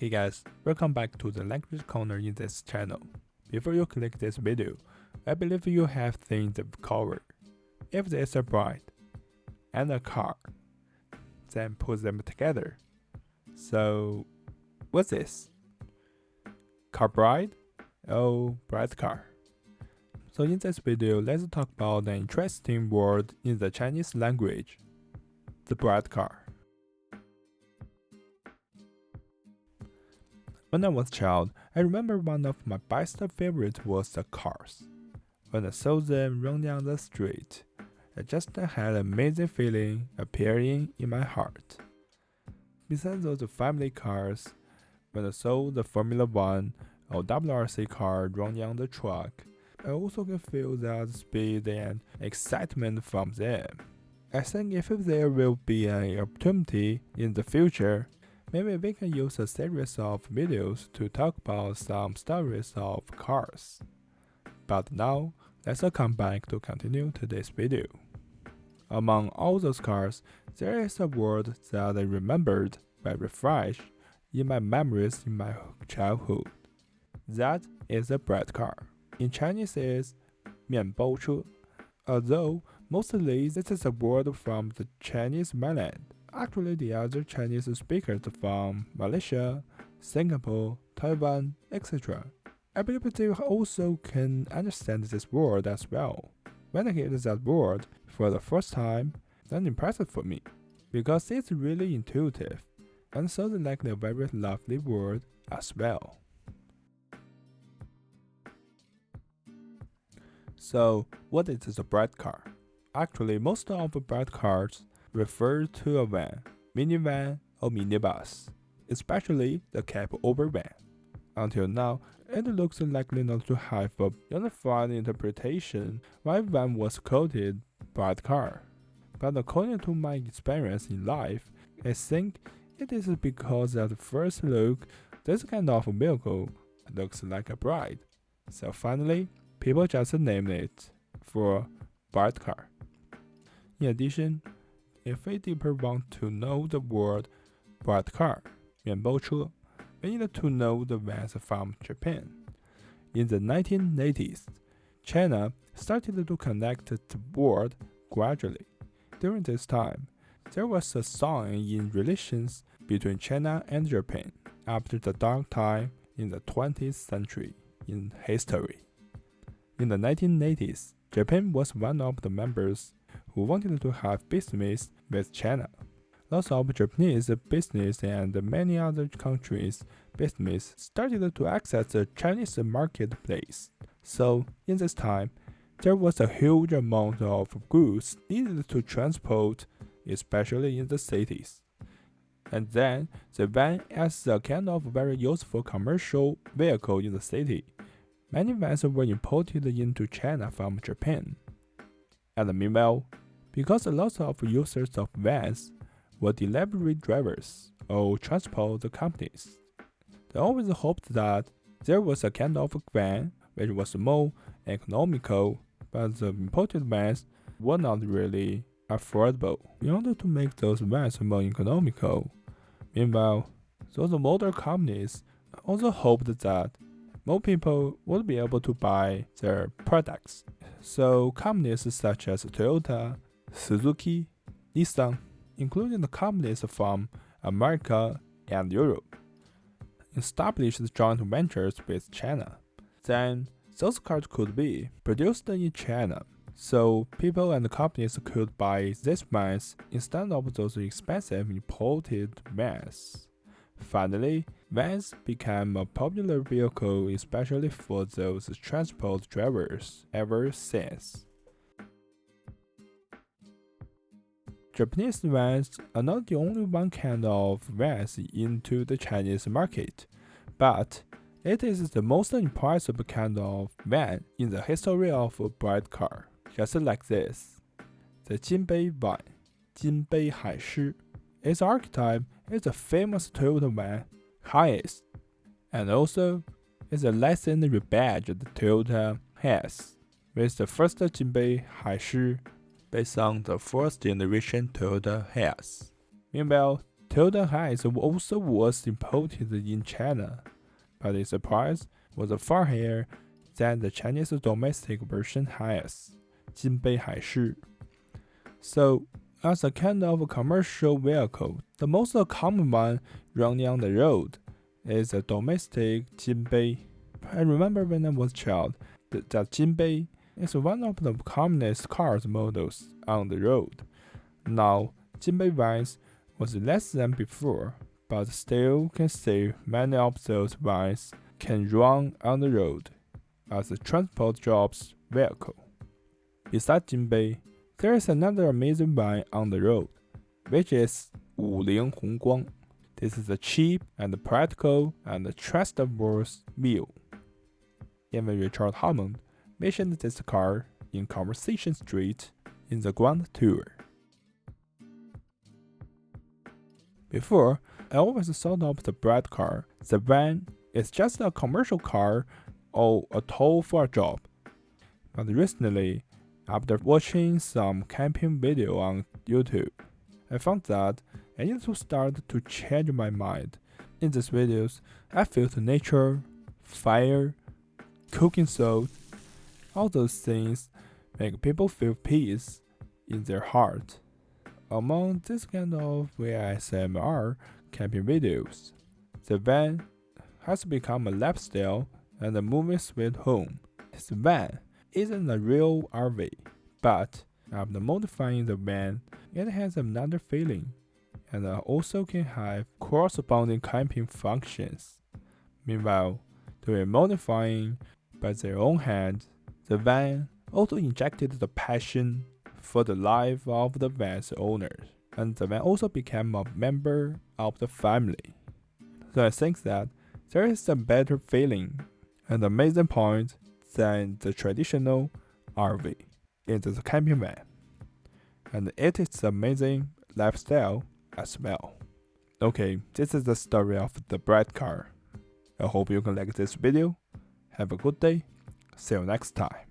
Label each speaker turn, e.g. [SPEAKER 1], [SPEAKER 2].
[SPEAKER 1] Hey guys, welcome back to the language corner in this channel. Before you click this video, I believe you have things to cover. If there's a bride and a car, then put them together. So, what's this? Car bride? Oh, Bread+Car. So in this video, let's talk about an interesting word in the Chinese language, the Bread+Car. When I was a child, I remember one of my best favorites was the cars. When I saw them running down the street, I just had an amazing feeling appearing in my heart. Besides those family cars, when I saw the Formula 1 or WRC car running on the track, I also can feel that speed and excitement from them. I think if there will be an opportunity in the future, maybe we can use a series of videos to talk about some stories of cars. But now, let's come back to continue today's video. Among all those cars, there is a word that I remembered very fresh in my memories in my childhood. That is a Bread+Car. In Chinese is 面包车. Although mostly this is a word from the Chinese mainland. Actually, the other Chinese speakers from Malaysia, Singapore, Taiwan, etc. I believe they also can understand this word as well. When I hear that word for the first time, that's impressive for me, because it's really intuitive, and sounds like a very lovely word as well. So, what is a Bread+Car? Actually, most of the Bread+Cars refer to a van, minivan, or minibus, especially the cab-over van. Until now, it looks likely not to have a unified interpretation why van was quoted Bread+Car. But according to my experience in life, I think it is because at first look, this kind of vehicle looks like a bride. So finally, people just named it for Bread+Car. In addition, if we deeper want to know the word Bread+Car, 面包车, we need to know the vans from Japan. In the 1980s, China started to connect the word gradually. During this time, there was a sign in relations between China and Japan after the dark time in the 20th century in history. In the 1980s, Japan was one of the members who wanted to have business with China. Lots of Japanese business and many other countries' business started to access the Chinese marketplace. So, in this time, there was a huge amount of goods needed to transport, especially in the cities. And then, the van as a kind of very useful commercial vehicle in the city. Many vans were imported into China from Japan. And meanwhile, because lots of users of vans were delivery drivers or transport companies, they always hoped that there was a kind of van which was more economical, but the imported vans were not really affordable. In order to make those vans more economical, meanwhile, those motor companies also hoped that more people would be able to buy their products. So companies such as Toyota, Suzuki, Nissan, including the companies from America and Europe, established joint ventures with China. Then those cars could be produced in China, so people and companies could buy these vans instead of those expensive imported vans. Finally, vans became a popular vehicle, especially for those transport drivers ever since. Japanese vans are not the only one kind of vans into the Chinese market, but it is the most impressive kind of van in the history of a Bread+Car, just like this. The Jinbei van, Jinbei Haishi. Its archetype is the famous Toyota van, Hiace, and also is a licensed rebadged Toyota Hiace, with the first Jinbei Haishi based on the first generation Toyota Hiace. Meanwhile, Till the Highs also was imported in China, but its price was far higher than the Chinese domestic version Hiace, 金杯海狮. So, as a kind of commercial vehicle, the most common one running on the road is a domestic 金杯. I remember when I was a child that 金杯 is one of the commonest cars models on the road. Now, 金杯vans was less than before, but still can say many of those vans can run on the road as a transport jobs vehicle. Besides 金杯, there is another amazing van on the road, which is 50宏光. This is a cheap and practical and trustworthy view. Even Richard Hammond mentioned this car in Conversation Street in the Grand Tour. Before, I always thought of the Bread+Car. The van is just a commercial car or a tool for a job. But recently, after watching some camping video on YouTube, I found that I need to start to change my mind. In these videos, I felt nature, fire, cooking salt. All those things make people feel peace in their heart. Among this kind of ASMR camping videos, the van has become a lifestyle and a moving sweet home. This van isn't a real RV, but after modifying the van, it has another feeling, and also can have corresponding camping functions. Meanwhile, doing modifying by their own hand, the van also injected the passion for the life of the van's owners, and the van also became a member of the family. So I think that there is a better feeling and amazing point than the traditional RV in the camping van, and it is amazing lifestyle as well. Okay, this is the story of the Bread+Car. I hope you can like this video. Have a good day. See you next time.